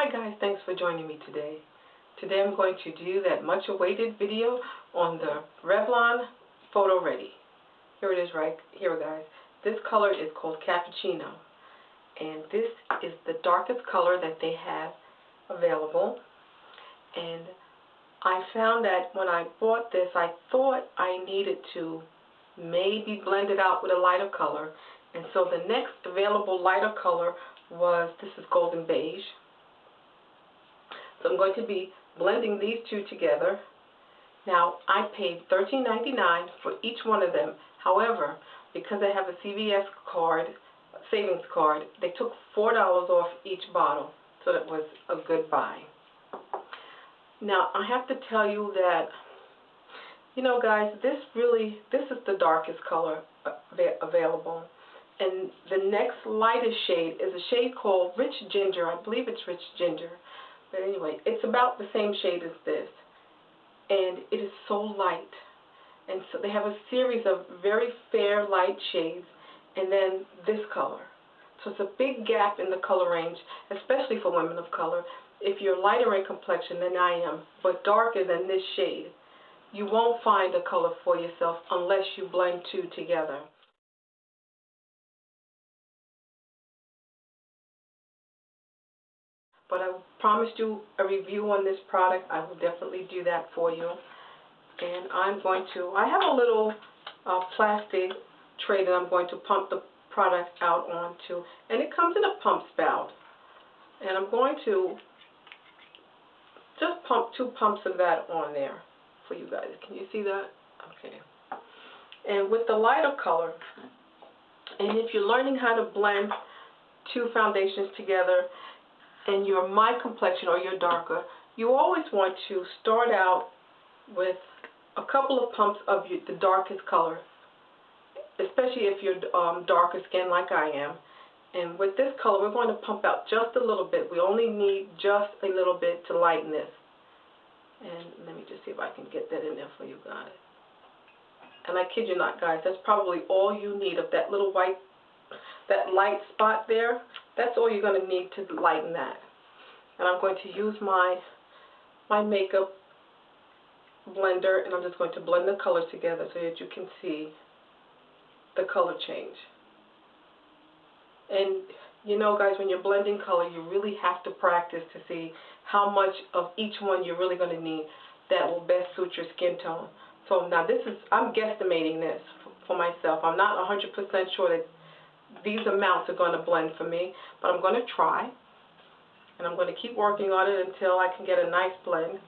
Hi guys, thanks for joining me today. Today I'm going to do that much awaited video on the Revlon PhotoReady. Here it is right here guys. This color is called Cappuccino, and this is the darkest color that they have available. And I found that when I bought this, I thought I needed to maybe blend it out with a lighter color, and so the next available lighter color was, this is Golden Beige. So I'm going to be blending these two together. Now, I paid $13.99 for each one of them. However, because I have a CVS card, savings card, they took $4 off each bottle, so that was a good buy. Now, I have to tell you that, you know guys, this is the darkest color available. And the next lightest shade is a shade called Rich Ginger. I believe it's Rich Ginger. But anyway, it's about the same shade as this. And it is so light. And so they have a series of very fair light shades, and then this color. So it's a big gap in the color range, especially for women of color. If you're lighter in complexion than I am, but darker than this shade, you won't find a color for yourself unless you blend two together. But I promised you a review on this product. I will definitely do that for you. And I have a little plastic tray that I'm going to pump the product out onto. And it comes in a pump spout. And I'm going to just pump 2 pumps of that on there for you guys. Can you see that? Okay. And with the lighter color, and if you're learning how to blend 2 foundations together, and you're my complexion or you're darker, you always want to start out with a couple of pumps of the darkest color, especially if you're darker skin like I am. And with this color, we're going to pump out just a little bit. We only need just a little bit to lighten this. And let me just see if I can get that in there for you guys. And I kid you not, guys, that's probably all you need of that little white, that light spot there. That's all you're going to need to lighten that. And I'm going to use my makeup blender, and I'm just going to blend the colors together so that you can see the color change. And you know guys, when you're blending color, you really have to practice to see how much of each one you're really going to need that will best suit your skin tone. So now I'm guesstimating this for myself. I'm not 100% sure that these amounts are going to blend for me, but I'm going to try, and I'm going to keep working on it until I can get a nice blend.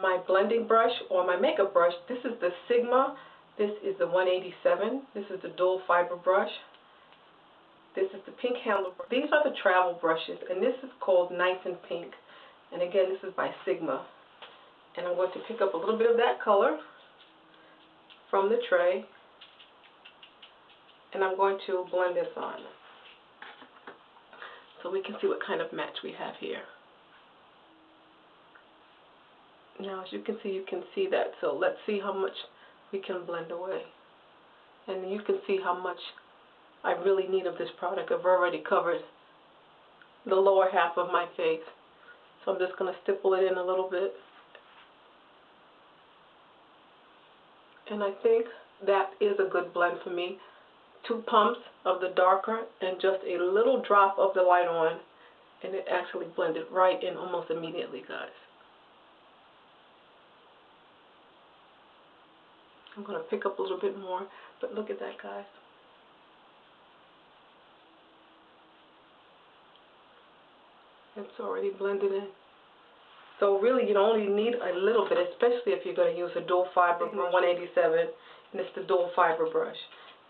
My blending brush or my makeup brush, this is the Sigma. This is the 187. This is the dual fiber brush. This is the pink handle. These are the travel brushes, and this is called Nice and Pink. And again, this is by Sigma. And I'm going to pick up a little bit of that color from the tray, and I'm going to blend this on so we can see what kind of match we have here. Now, as you can see that. So let's see how much we can blend away. And you can see how much I really need of this product. I've already covered the lower half of my face. So I'm just going to stipple it in a little bit. And I think that is a good blend for me. 2 pumps of the darker and just a little drop of the light on, and it actually blended right in almost immediately, guys. I'm going to pick up a little bit more, but look at that, guys. It's already blended in. So really, you only need a little bit, especially if you're going to use a dual fiber 187, and it's the dual fiber brush.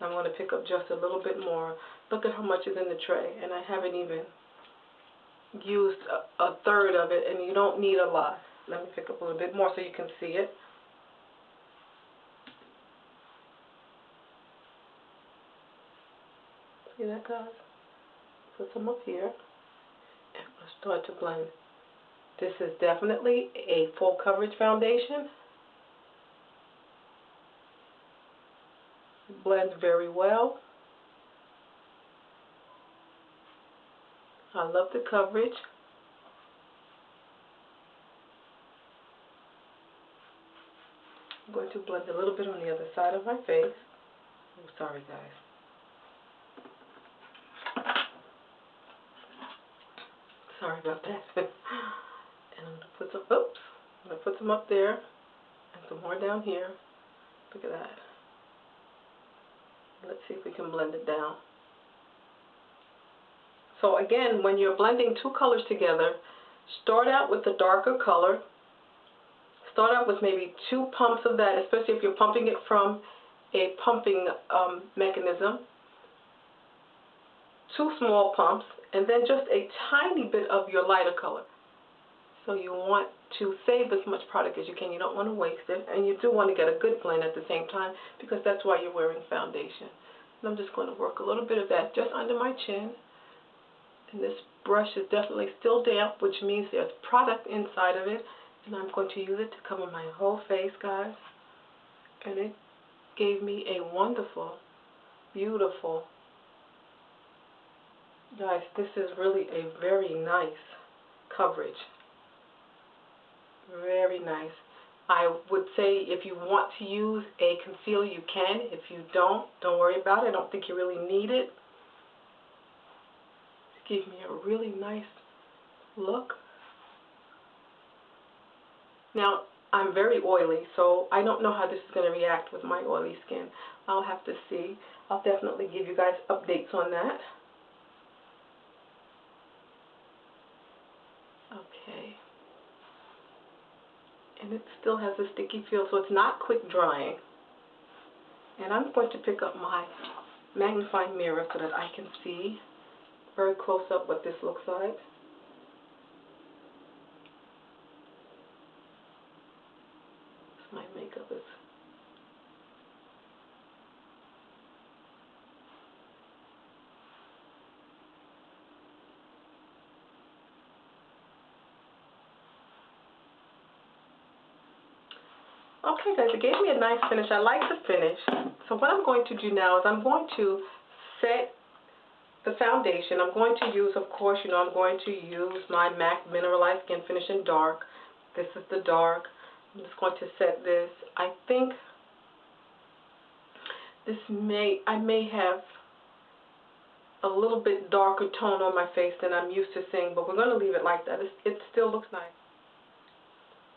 I'm going to pick up just a little bit more. Look at how much is in the tray, and I haven't even used a third of it, and you don't need a lot. Let me pick up a little bit more so you can see it. See that, guys? Put some up here, and I'm going to start to blend. This is definitely a full coverage foundation. It blends very well. I love the coverage. I'm going to blend a little bit on the other side of my face. Oh, sorry guys. Sorry about that. And I'm going to put some, oops, I'm going to put some up there and some more down here. Look at that. Let's see if we can blend it down. So again, when you're blending two colors together, start out with the darker color. Start out with maybe 2 pumps of that, especially if you're pumping it from a pumping mechanism. 2 small pumps, and then just a tiny bit of your lighter color. So you want to save as much product as you can. You don't want to waste it, and you do want to get a good blend at the same time because that's why you're wearing foundation. And I'm just going to work a little bit of that just under my chin. And this brush is definitely still damp, which means there's product inside of it. And I'm going to use it to cover my whole face, guys. And it gave me a wonderful, beautiful, guys, this is really a very nice coverage. Very nice. I would say if you want to use a concealer, you can. If you don't worry about it. I don't think you really need it. It gave me a really nice look. Now, I'm very oily, so I don't know how this is going to react with my oily skin. I'll have to see. I'll definitely give you guys updates on that. Okay. And it still has a sticky feel, so it's not quick drying. And I'm going to pick up my magnifying mirror so that I can see very close up what this looks like. My makeup is okay, guys. It gave me a nice finish. I like the finish. So what I'm going to do now is I'm going to set the foundation. I'm going to use, of course, you know, I'm going to use my MAC Mineralized Skin Finish in Dark. This is the dark. I'm just going to set this. I think this I may have a little bit darker tone on my face than I'm used to seeing, but we're going to leave it like that. It still looks nice.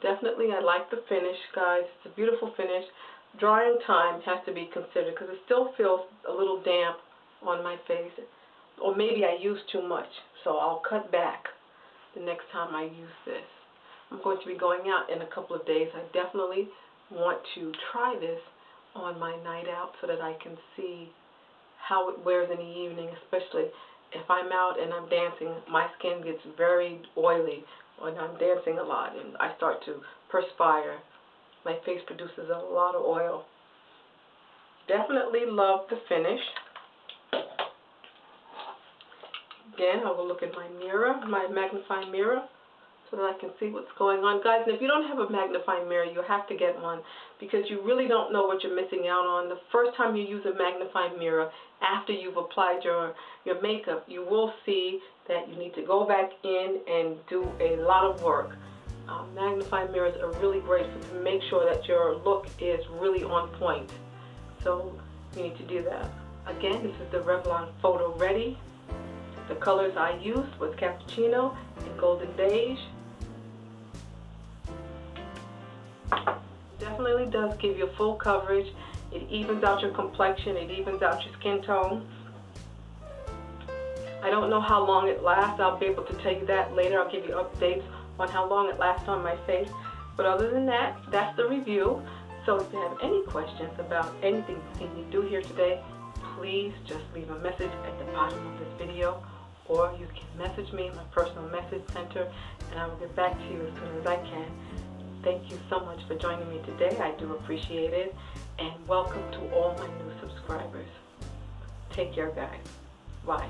Definitely, I like the finish, guys. It's a beautiful finish. Drying time has to be considered because it still feels a little damp on my face. Or maybe I used too much, so I'll cut back the next time I use this. I'm going to be going out in a couple of days. I definitely want to try this on my night out so that I can see how it wears in the evening, especially if I'm out and I'm dancing. My skin gets very oily when I'm dancing a lot and I start to perspire. My face produces a lot of oil. Definitely love the finish. Again, I will look at my mirror, my magnifying mirror, so that I can see what's going on. Guys, and if you don't have a magnifying mirror, you have to get one because you really don't know what you're missing out on. The first time you use a magnifying mirror, after you've applied your makeup, you will see that you need to go back in and do a lot of work. Magnifying mirrors are really great to make sure that your look is really on point. So you need to do that. Again, this is the Revlon PhotoReady. The colors I used was Cappuccino and Golden Beige. Definitely does give you full coverage. It evens out your complexion. It evens out your skin tone. I don't know how long it lasts. I'll be able to tell you that later. I'll give you updates on how long it lasts on my face. But other than that, that's the review. So if you have any questions about anything you've seen me do here today, please just leave a message at the bottom of this video, or you can message me in my personal message center and I will get back to you as soon as I can. Thank you so much for joining me today. I do appreciate it. And welcome to all my new subscribers. Take care, guys. Bye.